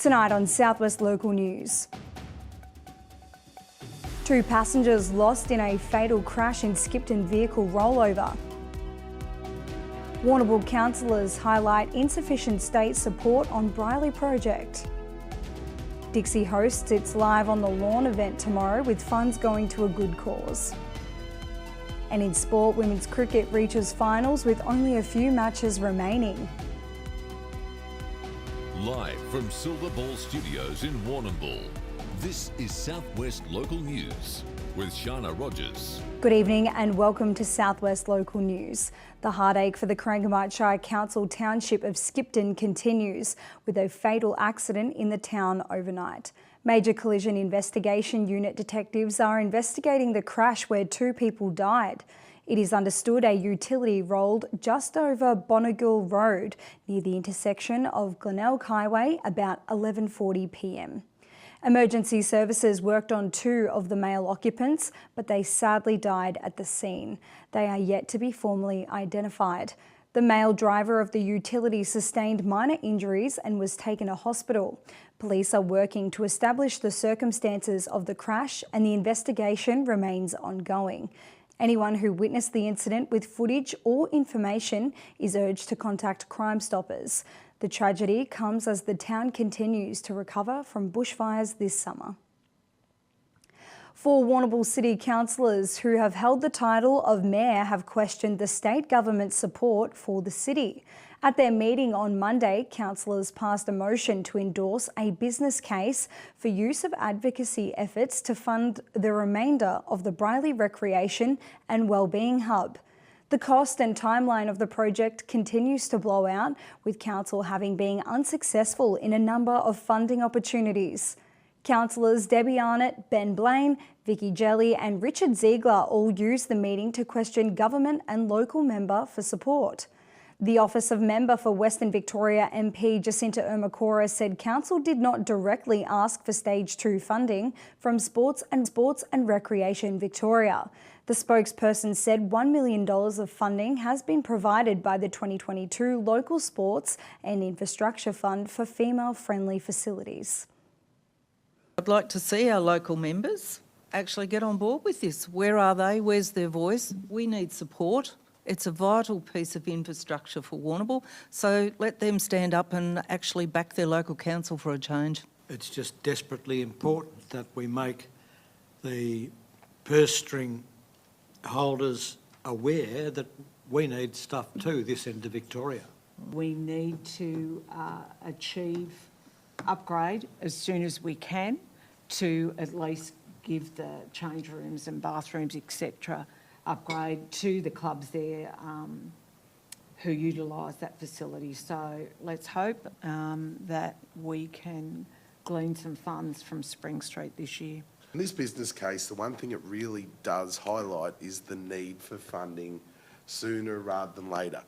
Tonight on Southwest Local News. 2 passengers lost in a fatal crash in Skipton vehicle rollover. Warrnambool councillors highlight insufficient state support on Briley project. Dixie hosts its Live on the Lawn event tomorrow with funds going to a good cause. And in sport, women's cricket reaches finals with only a few matches remaining. Live from Silver Ball Studios in Warrnambool, this is Southwest Local News with Sharna Rogers. Good evening and welcome to Southwest Local News. The heartache for the Corangamite Shire Council township of Skipton continues with a fatal accident in the town overnight. Major Collision Investigation Unit detectives are investigating the crash where 2 people died. It is understood a utility rolled just over Bonnegill Road near the intersection of Glenelg Highway about 11:40 p.m. Emergency services worked on 2 of the male occupants, but they sadly died at the scene. They are yet to be formally identified. The male driver of the utility sustained minor injuries and was taken to hospital. Police are working to establish the circumstances of the crash and the investigation remains ongoing. Anyone who witnessed the incident with footage or information is urged to contact Crime Stoppers. The tragedy comes as the town continues to recover from bushfires this summer. 4 Warrnambool City councillors who have held the title of Mayor have questioned the state government's support for the city. At their meeting on Monday, councillors passed a motion to endorse a business case for use of advocacy efforts to fund the remainder of the Briley Recreation and Wellbeing Hub. The cost and timeline of the project continues to blow out, with council having been unsuccessful in a number of funding opportunities. Councillors Debbie Arnott, Ben Blaine, Vicky Jelly and Richard Ziegler all used the meeting to question government and local member for support. The Office of Member for Western Victoria MP Jacinta Ermacora said council did not directly ask for Stage 2 funding from Sports and Recreation Victoria. The spokesperson said $1 million of funding has been provided by the 2022 Local Sports and Infrastructure Fund for female-friendly facilities. I'd like to see our local members actually get on board with this. Where are they? Where's their voice? We need support. It's a vital piece of infrastructure for Warrnambool, so let them stand up and actually back their local council for a change. It's just desperately important that we make the purse string holders aware that we need stuff too this end of Victoria. We need to achieve upgrade as soon as we can to at least give the change rooms and bathrooms, etc., upgrade to the clubs there who utilise that facility. So let's hope that we can glean some funds from Spring Street this year. In this business case, the one thing it really does highlight is the need for funding sooner rather than later.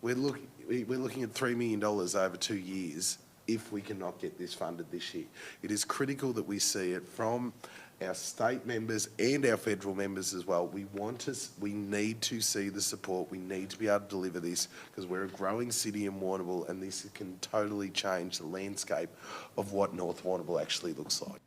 We're looking at $3 million over 2 years if we cannot get this funded this year. It is critical that we see it from our state members and our federal members as well. We need to see the support. We need to be able to deliver this because we're a growing city in Warrnambool and this can totally change the landscape of what North Warrnambool actually looks like.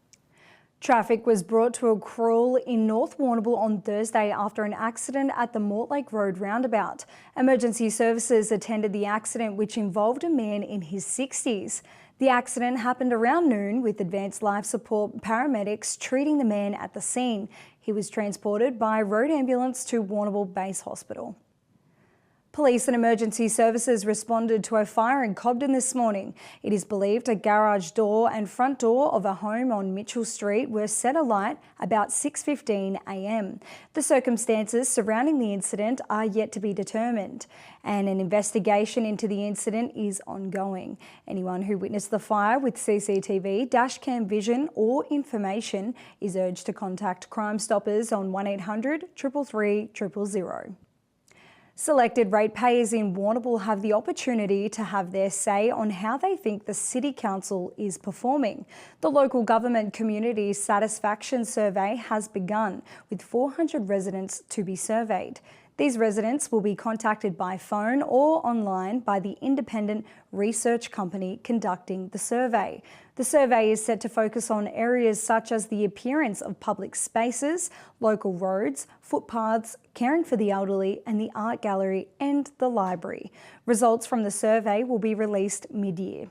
Traffic was brought to a crawl in North Warrnambool on Thursday after an accident at the Mortlake Road roundabout. Emergency services attended the accident, which involved a man in his 60s. The accident happened around noon with advanced life support paramedics treating the man at the scene. He was transported by road ambulance to Warrnambool Base Hospital. Police and emergency services responded to a fire in Cobden this morning. It is believed a garage door and front door of a home on Mitchell Street were set alight about 6:15 a.m. The circumstances surrounding the incident are yet to be determined, and an investigation into the incident is ongoing. Anyone who witnessed the fire with CCTV, dashcam vision or information is urged to contact Crime Stoppers on 1800 333 000. Selected ratepayers in Warrnambool have the opportunity to have their say on how they think the City Council is performing. The local government community satisfaction survey has begun, with 400 residents to be surveyed. These residents will be contacted by phone or online by the independent research company conducting the survey. The survey is set to focus on areas such as the appearance of public spaces, local roads, footpaths, caring for the elderly, and the art gallery and the library. Results from the survey will be released mid-year.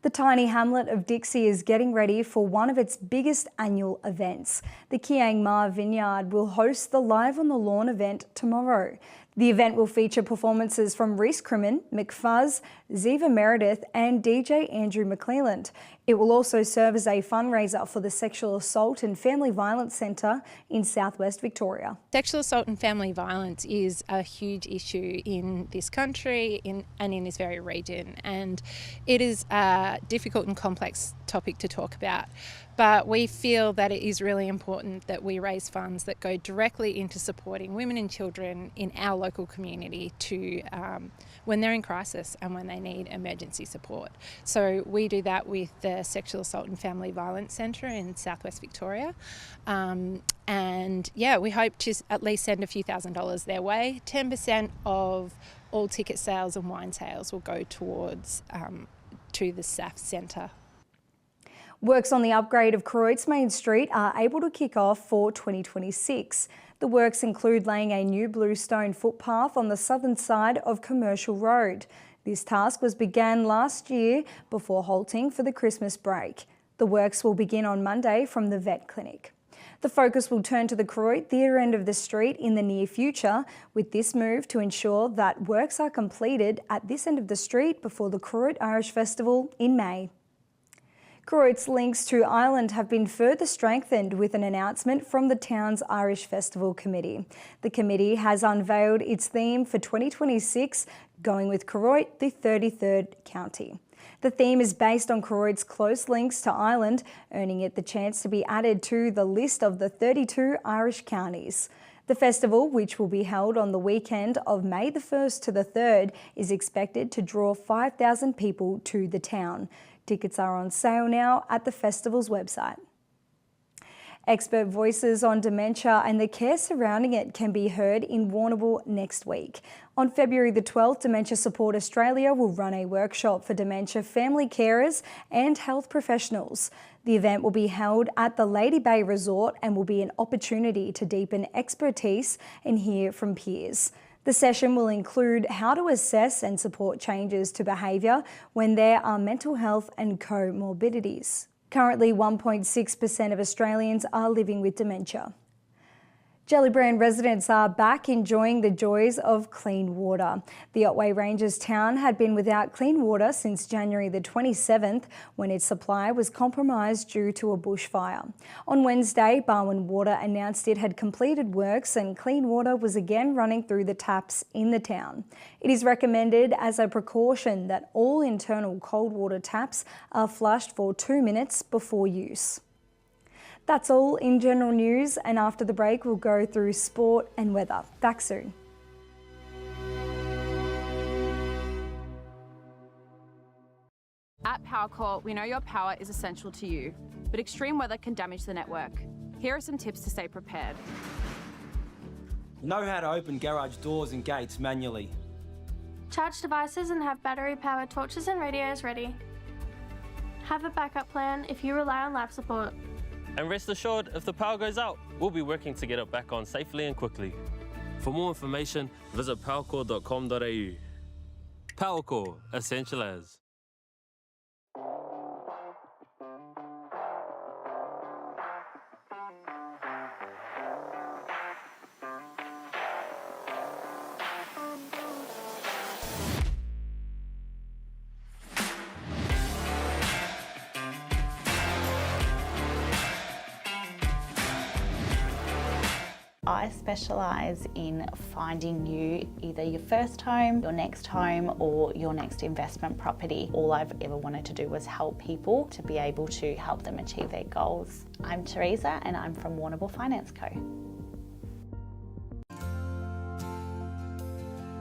The tiny hamlet of Dixie is getting ready for one of its biggest annual events. The Kiang Ma Vineyard will host the Live on the Lawn event tomorrow. The event will feature performances from Reese Crimmin, McFuzz, Ziva Meredith and DJ Andrew McClelland. It will also serve as a fundraiser for the Sexual Assault and Family Violence Centre in southwest Victoria. Sexual assault and family violence is a huge issue in this country and in this very region, and it is a difficult and complex topic to talk about. But we feel that it is really important that we raise funds that go directly into supporting women and children in our local community to when they're in crisis and when they need emergency support. So we do that with the Sexual Assault and Family Violence Centre in southwest Victoria. And yeah, we hope to at least send a few $1,000s their way. 10% of all ticket sales and wine sales will go towards to the SAF Centre. Works on the upgrade of Croyd's Main Street are able to kick off for 2026. The works include laying a new bluestone footpath on the southern side of Commercial Road. This task was began last year before halting for the Christmas break. The works will begin on Monday from the vet clinic. The focus will turn to the Croyd theatre end of the street in the near future, with this move to ensure that works are completed at this end of the street before the Croyd Irish Festival in May. Croyd's links to Ireland have been further strengthened with an announcement from the town's Irish Festival Committee. The committee has unveiled its theme for 2026, going with Croyd, the 33rd county. The theme is based on Croyd's close links to Ireland, earning it the chance to be added to the list of the 32 Irish counties. The festival, which will be held on the weekend of May the 1st to the 3rd, is expected to draw 5,000 people to the town. Tickets are on sale now at the festival's website. Expert voices on dementia and the care surrounding it can be heard in Warrnambool next week. On February the 12th, Dementia Support Australia will run a workshop for dementia family carers and health professionals. The event will be held at the Lady Bay Resort and will be an opportunity to deepen expertise and hear from peers. The session will include how to assess and support changes to behaviour when there are mental health and comorbidities. Currently, 1.6% of Australians are living with dementia. Gellibrand residents are back enjoying the joys of clean water. The Otway Ranges town had been without clean water since January the 27th, when its supply was compromised due to a bushfire. On Wednesday, Barwon Water announced it had completed works and clean water was again running through the taps in the town. It is recommended as a precaution that all internal cold water taps are flushed for 2 minutes before use. That's all in general news, and after the break we'll go through sport and weather. Back soon. At PowerCore, we know your power is essential to you, but extreme weather can damage the network. Here are some tips to stay prepared. Know how to open garage doors and gates manually. Charge devices and have battery-powered torches and radios ready. Have a backup plan if you rely on life support. And rest assured, if the power goes out, we'll be working to get it back on safely and quickly. For more information, visit powercore.com.au. PowerCore, essential as. I specialise in finding you either your first home, your next home, or your next investment property. All I've ever wanted to do was help people to be able to help them achieve their goals. I'm Teresa and I'm from Warrnambool Finance Co.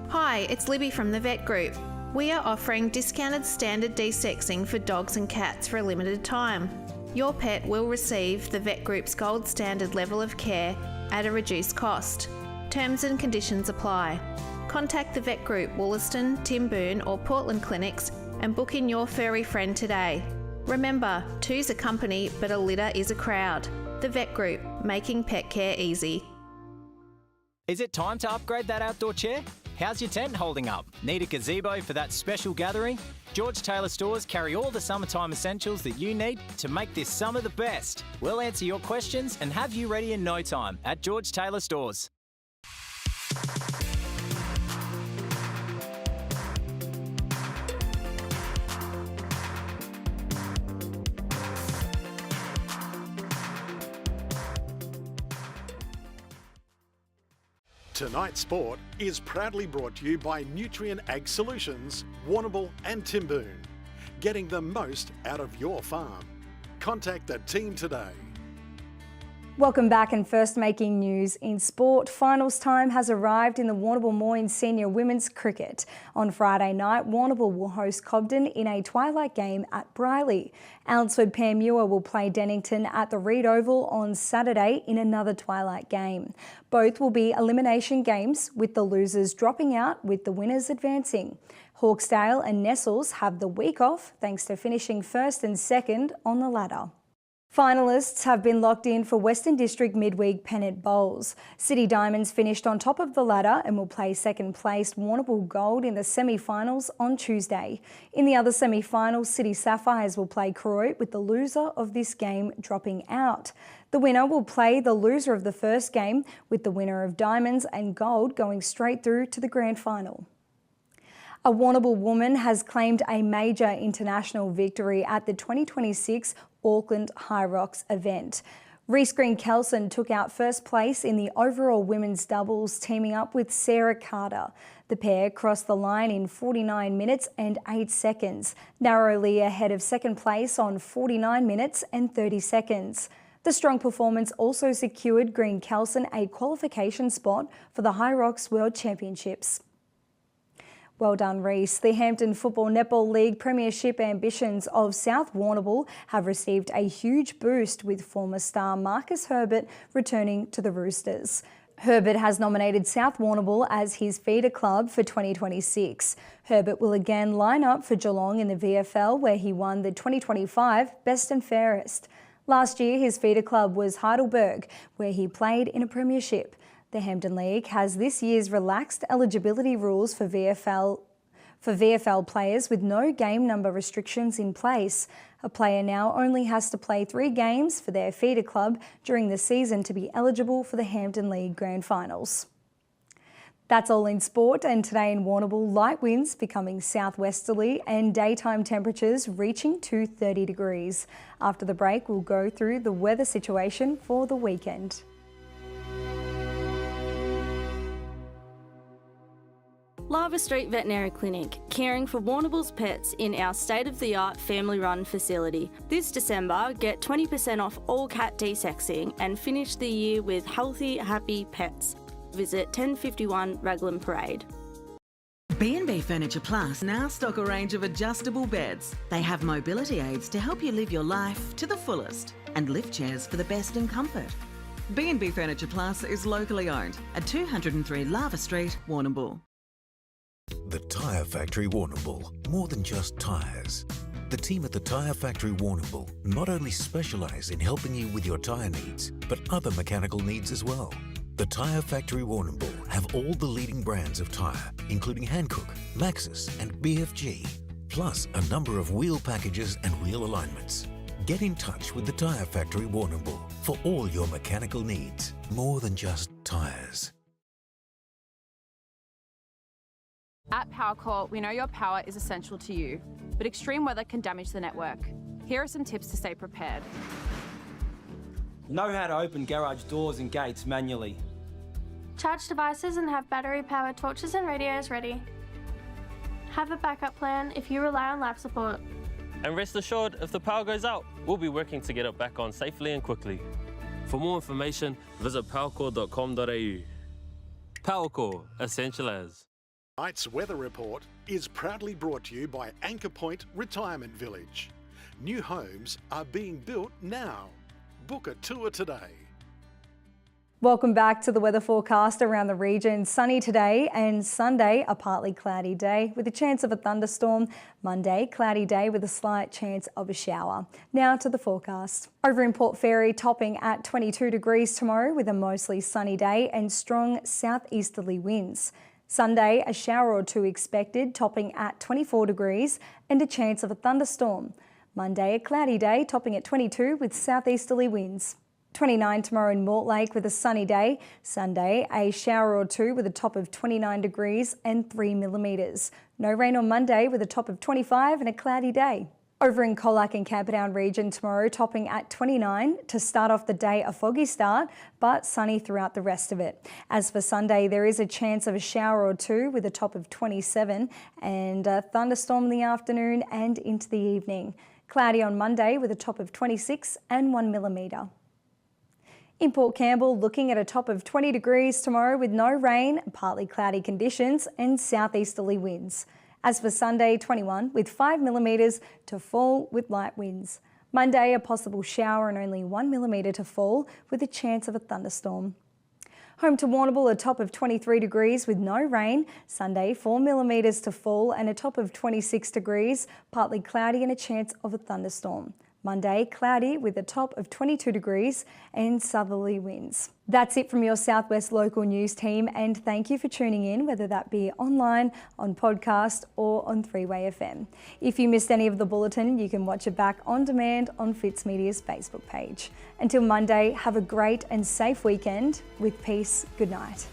Hi, it's Libby from the Vet Group. We are offering discounted standard desexing for dogs and cats for a limited time. Your pet will receive the Vet Group's gold standard level of care at a reduced cost. Terms and conditions apply. Contact the Vet Group Wollaston, Timboon or Portland clinics and book in your furry friend today. Remember, two's a company, but a litter is a crowd. The Vet Group, making pet care easy. Is it time to upgrade that outdoor chair? How's your tent holding up? Need a gazebo for that special gathering? George Taylor Stores carry all the summertime essentials that you need to make this summer the best. We'll answer your questions and have you ready in no time at George Taylor Stores. Tonight's Sport is proudly brought to you by Nutrient Ag Solutions, Warrnambool and Timboon. Getting the most out of your farm. Contact the team today. Welcome back, and first making news in sport. Finals time has arrived in the Warrnambool Moyne Senior Women's Cricket. On Friday night, Warrnambool will host Cobden in a twilight game at Briley. Alensford Panmure will play Dennington at the Reed Oval on Saturday in another twilight game. Both will be elimination games, with the losers dropping out with the winners advancing. Hawkesdale and Nestles have the week off thanks to finishing first and second on the ladder. Finalists have been locked in for Western District Midweek Pennant Bowls. City Diamonds finished on top of the ladder and will play second-placed Warrnambool Gold in the semi-finals on Tuesday. In the other semi-finals, City Sapphires will play Croydon, with the loser of this game dropping out. The winner will play the loser of the first game, with the winner of Diamonds and Gold going straight through to the grand final. A Warrnambool woman has claimed a major international victory at the 2026 Auckland High Rocks event. Reese Green-Kelson took out first place in the overall women's doubles, teaming up with Sarah Carter. The pair crossed the line in 49 minutes and 8 seconds, narrowly ahead of second place on 49 minutes and 30 seconds. The strong performance also secured Green-Kelson a qualification spot for the High Rocks World Championships. Well done, Reese. The Hampton Football Netball League Premiership ambitions of South Warrnambool have received a huge boost, with former star Marcus Herbert returning to the Roosters. Herbert has nominated South Warrnambool as his feeder club for 2026. Herbert will again line up for Geelong in the VFL, where he won the 2025 Best and Fairest. Last year, his feeder club was Heidelberg, where he played in a premiership. The Hampton League has this year's relaxed eligibility rules for VFL players, with no game number restrictions in place. A player now only has to play 3 games for their feeder club during the season to be eligible for the Hampton League Grand Finals. That's all in sport, and today in Warrnambool, light winds becoming southwesterly and daytime temperatures reaching to 30 degrees. After the break, we'll go through the weather situation for the weekend. Lava Street Veterinary Clinic, caring for Warrnambool's pets in our state-of-the-art family-run facility. This December, get 20% off all cat desexing and finish the year with healthy, happy pets. Visit 1051 Raglan Parade. B&B Furniture Plus now stock a range of adjustable beds. They have mobility aids to help you live your life to the fullest, and lift chairs for the best in comfort. B&B Furniture Plus is locally owned at 203 Lava Street, Warrnambool. The Tyre Factory Warrnambool, more than just tyres. The team at the Tyre Factory Warrnambool not only specialise in helping you with your tyre needs, but other mechanical needs as well. The Tyre Factory Warrnambool have all the leading brands of tyre, including Hankook, Maxxis and BFG, plus a number of wheel packages and wheel alignments. Get in touch with the Tyre Factory Warrnambool for all your mechanical needs, more than just tyres. At PowerCore, we know your power is essential to you, but extreme weather can damage the network. Here are some tips to stay prepared. Know how to open garage doors and gates manually. Charge devices and have battery-powered torches and radios ready. Have a backup plan if you rely on lab support. And rest assured, if the power goes out, we'll be working to get it back on safely and quickly. For more information, visit powercore.com.au. PowerCore, essential as. Tonight's weather report is proudly brought to you by Anchor Point Retirement Village. New homes are being built now. Book a tour today. Welcome back to the weather forecast around the region. Sunny today and Sunday, a partly cloudy day with a chance of a thunderstorm. Monday, cloudy day with a slight chance of a shower. Now to the forecast. Over in Port Fairy, topping at 22 degrees tomorrow with a mostly sunny day and strong southeasterly winds. Sunday, a shower or two expected, topping at 24 degrees and a chance of a thunderstorm. Monday, a cloudy day, topping at 22 with southeasterly winds. 29 tomorrow in Mortlake with a sunny day. Sunday, a shower or two with a top of 29 degrees and 3 millimetres. No rain on Monday with a top of 25 and a cloudy day. Over in Colac and Camperdown region tomorrow, topping at 29 to start off the day, a foggy start, but sunny throughout the rest of it. As for Sunday, there is a chance of a shower or two with a top of 27 and a thunderstorm in the afternoon and into the evening. Cloudy on Monday with a top of 26 and 1 millimetre. In Port Campbell, looking at a top of 20 degrees tomorrow with no rain, partly cloudy conditions and southeasterly winds. As for Sunday, 21 with 5 millimetres to fall with light winds. Monday, a possible shower and only 1 millimetre to fall with a chance of a thunderstorm. Home to Warrnambool, a top of 23 degrees with no rain. Sunday, 4 millimetres to fall and a top of 26 degrees, partly cloudy and a chance of a thunderstorm. Monday, cloudy with a top of 22 degrees and southerly winds. That's it from your Southwest Local News team, and thank you for tuning in, whether that be online, on podcast or on 3-Way FM. If you missed any of the bulletin, you can watch it back on demand on Fitzmedias Facebook page. Until Monday, have a great and safe weekend. With peace, good night.